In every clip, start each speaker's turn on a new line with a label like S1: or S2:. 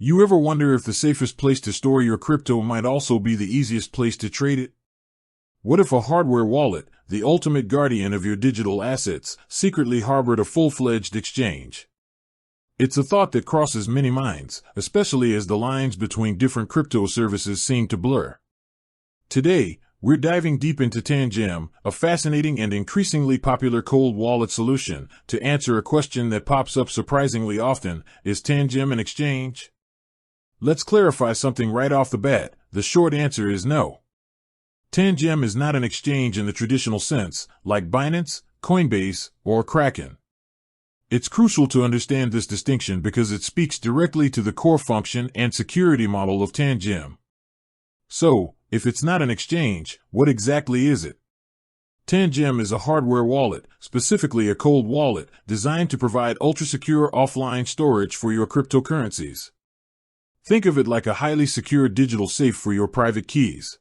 S1: You ever wonder if the safest place to store your crypto might also be the easiest place to trade it? What if a hardware wallet, the ultimate guardian of your digital assets, secretly harbored a full-fledged exchange? It's a thought that crosses many minds, especially as the lines between different crypto services seem to blur. Today, we're diving deep into Tangem, a fascinating and increasingly popular cold wallet solution, to answer a question that pops up surprisingly often: is Tangem an exchange? Let's clarify something right off the bat. The short answer is no. Tangem is not an exchange in the traditional sense, like Binance, Coinbase, or Kraken. It's crucial to understand this distinction because it speaks directly to the core function and security model of Tangem. So, if it's not an exchange, what exactly is it? Tangem is a hardware wallet, specifically a cold wallet, designed to provide ultra-secure offline storage for your cryptocurrencies. Think of it like a highly secure digital safe for your private keys.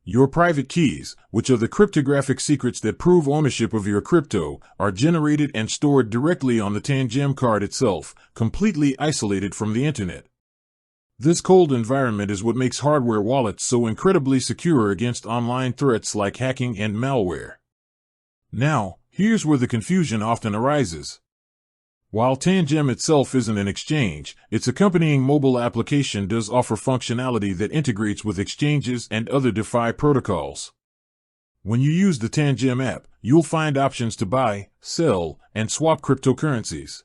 S1: Your private keys, which are the cryptographic secrets that prove ownership of your crypto, are generated and stored directly on the Tangem card itself, completely isolated from the internet. This cold environment is what makes hardware wallets so incredibly secure against online threats like hacking and malware. Now, here's where the confusion often arises. While Tangem itself isn't an exchange, its accompanying mobile application does offer functionality that integrates with exchanges and other DeFi protocols. When you use the Tangem app, you'll find options to buy, sell, and swap cryptocurrencies.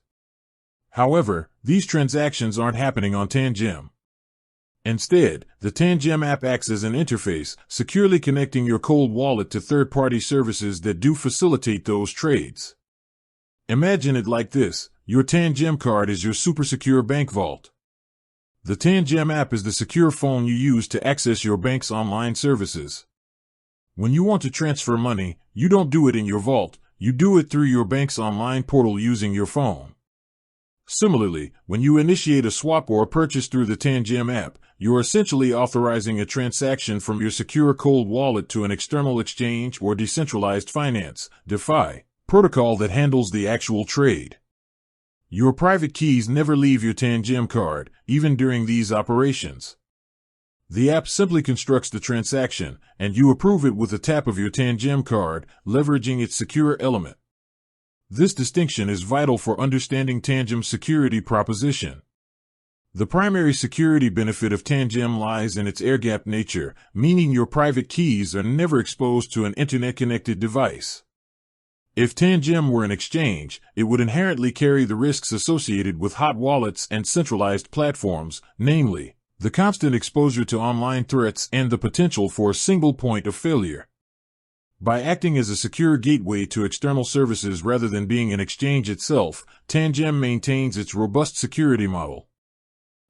S1: However, these transactions aren't happening on Tangem. Instead, the Tangem app acts as an interface, securely connecting your cold wallet to third-party services that do facilitate those trades. Imagine it like this: your Tangem card is your super secure bank vault. The Tangem app is the secure phone you use to access your bank's online services. When you want to transfer money, you don't do it in your vault, you do it through your bank's online portal using your phone. Similarly, when you initiate a swap or a purchase through the Tangem app, you're essentially authorizing a transaction from your secure cold wallet to an external exchange or decentralized finance (DeFi) protocol that handles the actual trade. Your private keys never leave your Tangem card, even during these operations. The app simply constructs the transaction, and you approve it with a tap of your Tangem card, leveraging its secure element. This distinction is vital for understanding Tangem's security proposition. The primary security benefit of Tangem lies in its air-gapped nature, meaning your private keys are never exposed to an internet-connected device. If Tangem were an exchange, it would inherently carry the risks associated with hot wallets and centralized platforms, namely, the constant exposure to online threats and the potential for a single point of failure. By acting as a secure gateway to external services rather than being an exchange itself, Tangem maintains its robust security model.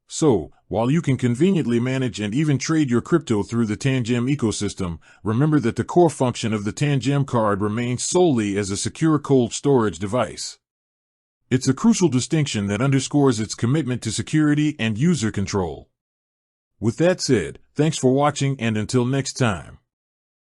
S1: So, while you can conveniently manage and even trade your crypto through the Tangem ecosystem, remember that the core function of the Tangem card remains solely as a secure cold storage device. It's a crucial distinction that underscores its commitment to security and user control. With that said, thanks for watching, and until next time.